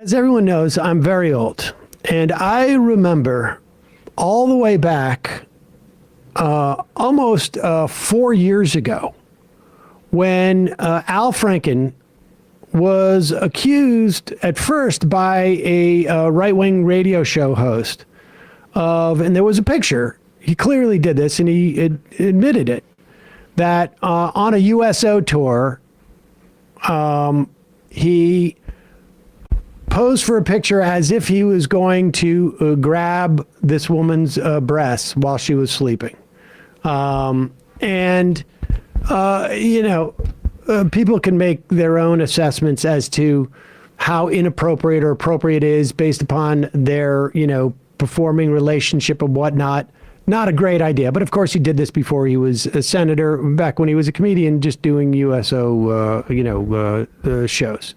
As everyone knows, I'm very old. And I remember all the way back almost 4 years ago when Al Franken was accused at first by a right-wing radio show host of, and there was a picture, he clearly did this and he admitted it, that on a USO tour, he posed for a picture as if he was going to grab this woman's breasts while she was sleeping. People can make their own assessments as to how inappropriate or appropriate it is based upon their, performing relationship and whatnot. Not a great idea. But of course, he did this before he was a senator, back when he was a comedian, just doing USO, shows.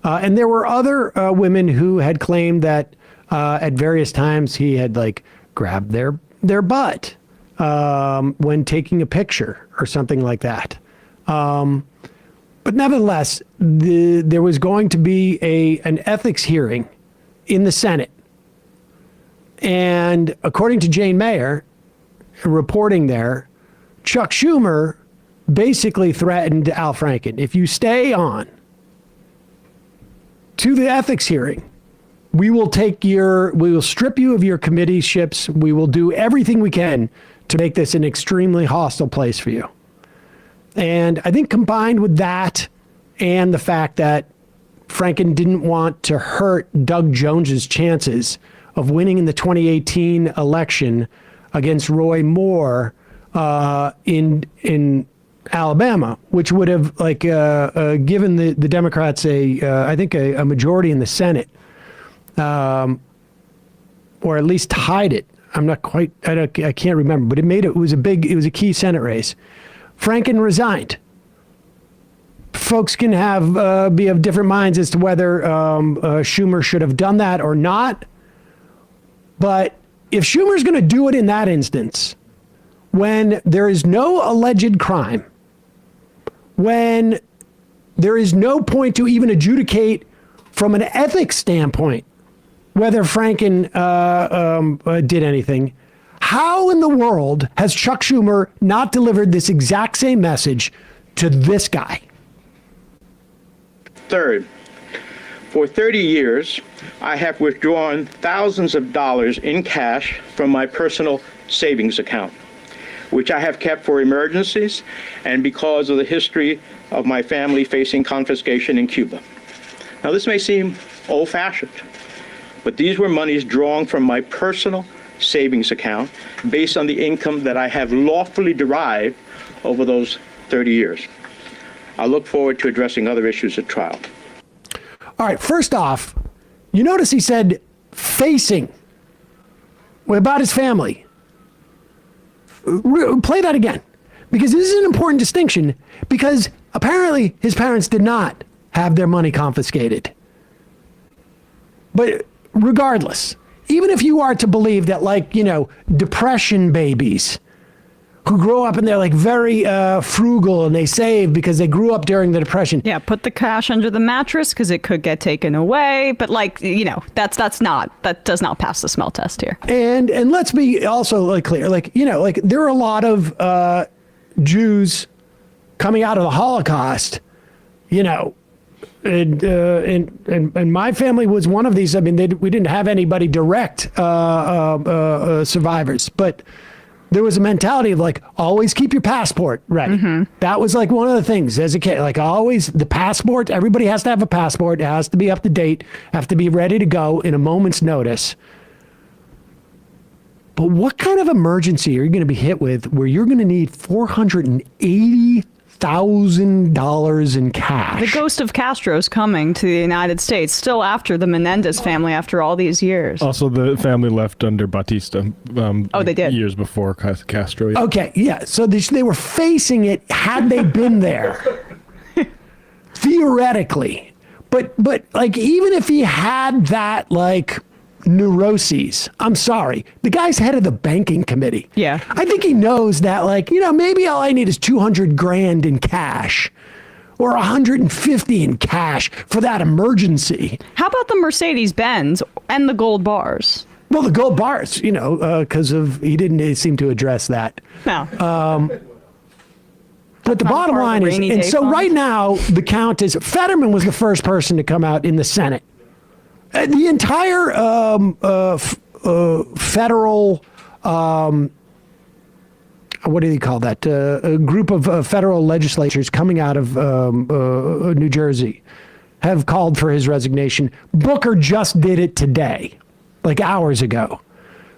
And there were other women who had claimed that at various times he had grabbed their butt when taking a picture or something like that. But nevertheless, there was going to be an ethics hearing in the Senate. And according to Jane Mayer, reporting there, Chuck Schumer basically threatened Al Franken, if you stay on to the ethics hearing, we will strip you of your committeeships. We will do everything we can to make this an extremely hostile place for you. And I think combined with that and the fact that Franken didn't want to hurt Doug Jones's chances of winning in the 2018 election against Roy Moore in Alabama, which would have given the Democrats I think a majority in the Senate, or at least tied it. I'm not quite. I can't remember, but it was a key Senate race. Franken resigned. Folks can be of different minds as to whether Schumer should have done that or not. But if Schumer's going to do it in that instance, when there is no alleged crime, when there is no point to even adjudicate from an ethics standpoint whether Franken did anything, how in the world has Chuck Schumer not delivered this exact same message to this guy? Third, for 30 years, I have withdrawn thousands of dollars in cash from my personal savings account, which I have kept for emergencies and because of the history of my family facing confiscation in Cuba. Now, this may seem old-fashioned, but these were monies drawn from my personal savings account based on the income that I have lawfully derived over those 30 years. I look forward to addressing other issues at trial. All right, first off, you notice he said facing about his family. Play that again, because this is an important distinction, because apparently his parents did not have their money confiscated. But regardless, even if you are to believe that, depression babies who grow up and they're very frugal and they save because they grew up during the Depression. Yeah, put the cash under the mattress because it could get taken away. But that does not pass the smell test here. And let's be also clear, there are a lot of Jews coming out of the Holocaust, and my family was one of these. I mean, we didn't have anybody direct survivors, but there was a mentality of always keep your passport ready. Mm-hmm. That was one of the things as a kid, always the passport. Everybody has to have a passport. It has to be up to date, have to be ready to go in a moment's notice. But what kind of emergency are you going to be hit with where you're going to need $480,000 in cash? The ghost of Castro's coming to the United States still after the Menendez family after all these years. Also, the family left under Batista. They did. Years before Castro. Yeah. Okay, yeah. So they were facing it had they been there. Theoretically. But even if he had that neuroses, I'm sorry, the guy's head of the banking committee. Yeah. I think he knows that maybe all I need is $200,000 in cash or 150 in cash for that emergency. How about the Mercedes-Benz and the gold bars? Well, the gold bars, because he didn't seem to address that. No. But the bottom line is, and so right now, the count is Fetterman was the first person to come out in the Senate. The entire federal, what do you call that? A group of federal legislatures coming out of New Jersey have called for his resignation. Booker just did it today, like hours ago.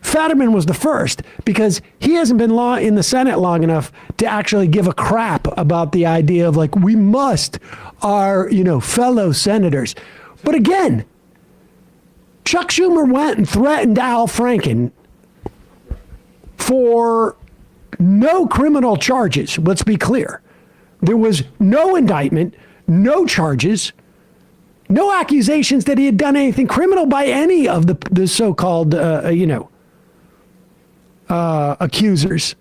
Fetterman was the first because he hasn't been in the Senate long enough to actually give a crap about the idea of like, we must our, fellow senators. But again, Chuck Schumer went and threatened Al Franken for no criminal charges. Let's be clear. There was no indictment, no charges, no accusations that he had done anything criminal by any of the so-called, accusers.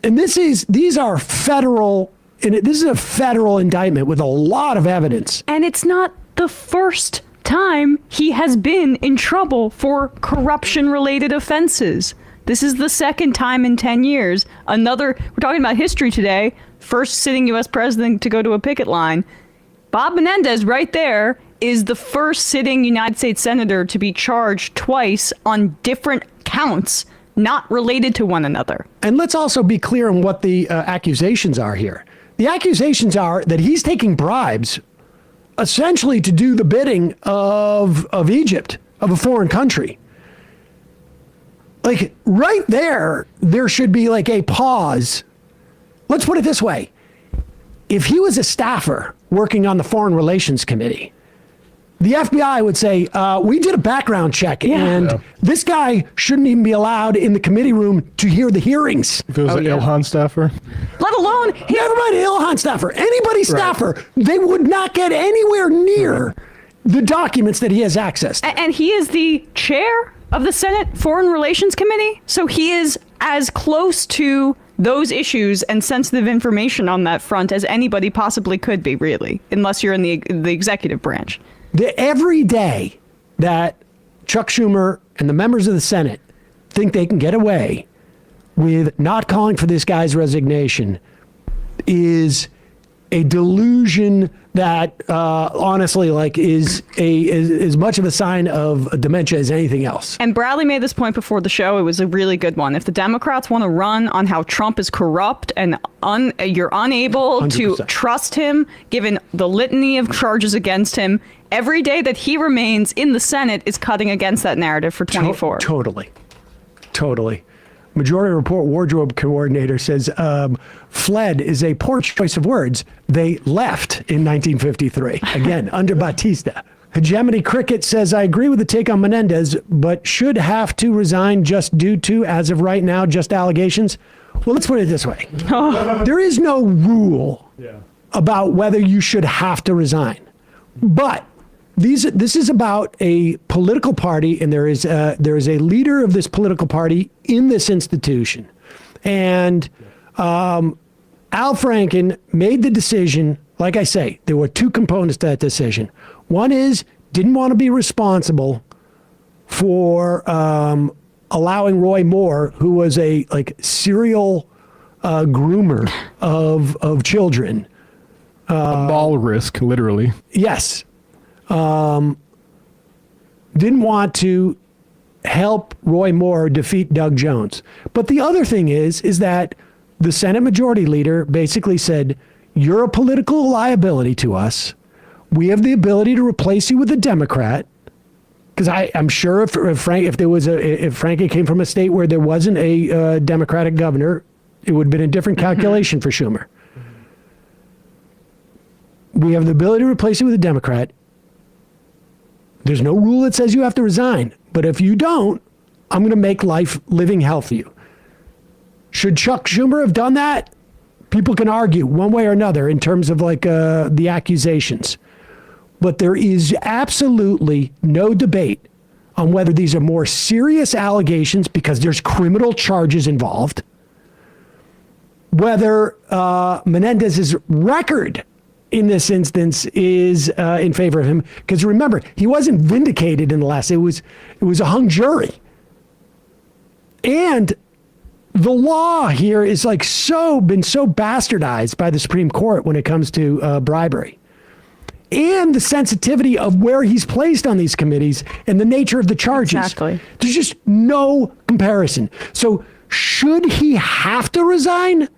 And these are federal, and this is a federal indictment with a lot of evidence. And it's not the first time he has been in trouble for corruption-related offenses. This is the second time in 10 years. We're talking about history today, first sitting U.S. president to go to a picket line. Bob Menendez right there is the first sitting United States senator to be charged twice on different counts, not related to one another. And let's also be clear on what the accusations are here. The accusations are that he's taking bribes essentially to do the bidding of Egypt, of a foreign country. Like right there should be like a pause. Let's put it this way. If he was a staffer working on the Foreign Relations Committee, the FBI would say, we did a background check, and this guy shouldn't even be allowed in the committee room to hear the hearings. If it was an Ilhan staffer? Let alone... Never mind Ilhan staffer. Anybody staffer, they would not get anywhere near the documents that he has access to. And he is the chair of the Senate Foreign Relations Committee, so he is as close to those issues and sensitive information on that front as anybody possibly could be, really, unless you're in the executive branch. Every day that Chuck Schumer and the members of the Senate think they can get away with not calling for this guy's resignation is a delusion that honestly is as much of a sign of dementia as anything else. And Bradley made this point before the show. It was a really good one. If the Democrats want to run on how Trump is corrupt and you're unable 100%. to trust him, given the litany of charges against him, every day that he remains in the Senate is cutting against that narrative for 24. Totally. Majority Report wardrobe coordinator says fled is a poor choice of words. They left in 1953. Again, under Batista. Hegemony Cricket says, I agree with the take on Menendez, but should have to resign just due to, as of right now, just allegations. Well, let's put it this way. There is no rule about whether you should have to resign. But this is about a political party, and there is a leader of this political party in this institution. And Al Franken made the decision. Like I say, there were two components to that decision. One is didn't want to be responsible for allowing Roy Moore, who was a serial groomer of children. A ball risk, literally. Yes. Didn't want to help Roy Moore defeat Doug Jones. But the other thing is that the Senate Majority Leader basically said, you're a political liability to us. We have the ability to replace you with a Democrat. Because I'm sure if Franken came from a state where there wasn't a Democratic governor, it would have been a different calculation for Schumer. We have the ability to replace you with a Democrat. There's no rule that says you have to resign. But if you don't, I'm going to make life living hell for you. Should Chuck Schumer have done that? People can argue one way or another in terms of the accusations. But there is absolutely no debate on whether these are more serious allegations because there's criminal charges involved, whether Menendez's record in this instance is in favor of him. Because remember, he wasn't vindicated in the last. It was a hung jury. And the law here is like been so bastardized by the Supreme Court when it comes to bribery. And the sensitivity of where he's placed on these committees and the nature of the charges. Exactly. There's just no comparison. So should he have to resign?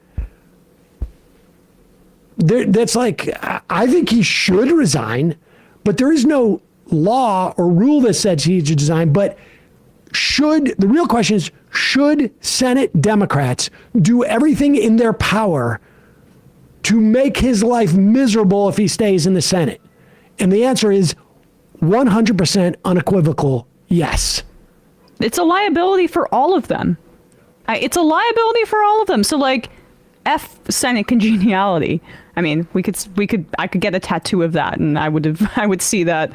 That's like, I think he should resign, but there is no law or rule that says he should resign. But the real question is, should Senate Democrats do everything in their power to make his life miserable if he stays in the Senate? And the answer is 100% unequivocal yes. It's a liability for all of them. It's a liability for all of them. So like, F Senate congeniality. I mean, I could get a tattoo of that, and I would see that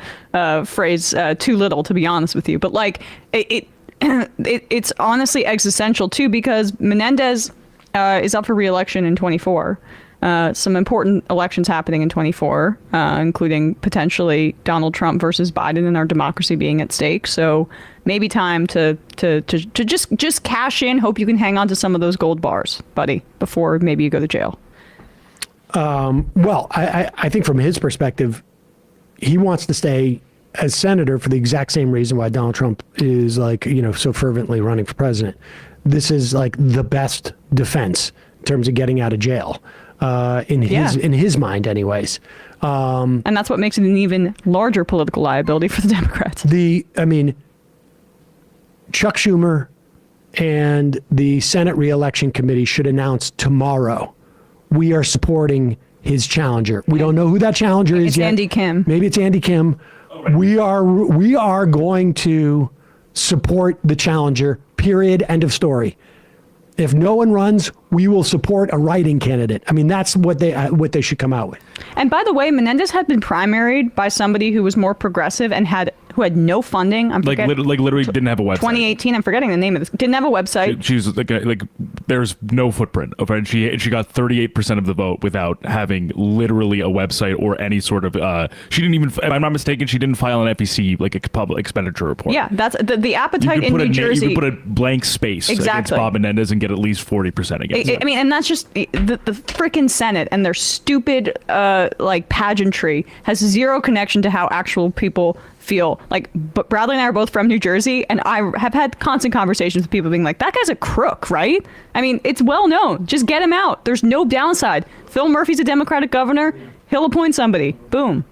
phrase too little, to be honest with you. But like, it's honestly existential too, because Menendez is up for re-election in 24. Some important elections happening in 24, including potentially Donald Trump versus Biden and our democracy being at stake. So maybe time to just cash in. Hope you can hang on to some of those gold bars, buddy, before maybe you go to jail. Well, I think from his perspective, he wants to stay as senator for the exact same reason why Donald Trump is like, so fervently running for president. This is like the best defense in terms of getting out of jail. In his mind, anyways. And that's what makes it an even larger political liability for the Democrats. Chuck Schumer and the Senate re-election committee should announce tomorrow, we are supporting his challenger. We don't know who that challenger is yet. It's Andy Kim. Maybe it's Andy Kim. We are going to support the challenger, period, end of story. If no one runs, we will support a writing candidate. I mean, that's what they should come out with. And by the way, Menendez had been primaried by somebody who was more progressive and who had no funding. Literally didn't have a website. 2018. I'm forgetting the name of this. Didn't have a website. She was like there's no footprint of her. She got 38% of the vote without having literally a website or any sort of. She didn't even. If I'm not mistaken, she didn't file an FEC, like a public expenditure report. Yeah, that's the appetite in New Jersey. You could put a blank space against Bob Menendez and get at least 40% against him. I mean, and that's just the frickin' Senate and their stupid pageantry has zero connection to how actual people feel. Like, but Bradley and I are both from New Jersey, and I have had constant conversations with people being like, that guy's a crook, right? I mean, it's well known. Just get him out. There's no downside. Phil Murphy's a Democratic governor. He'll appoint somebody. Boom.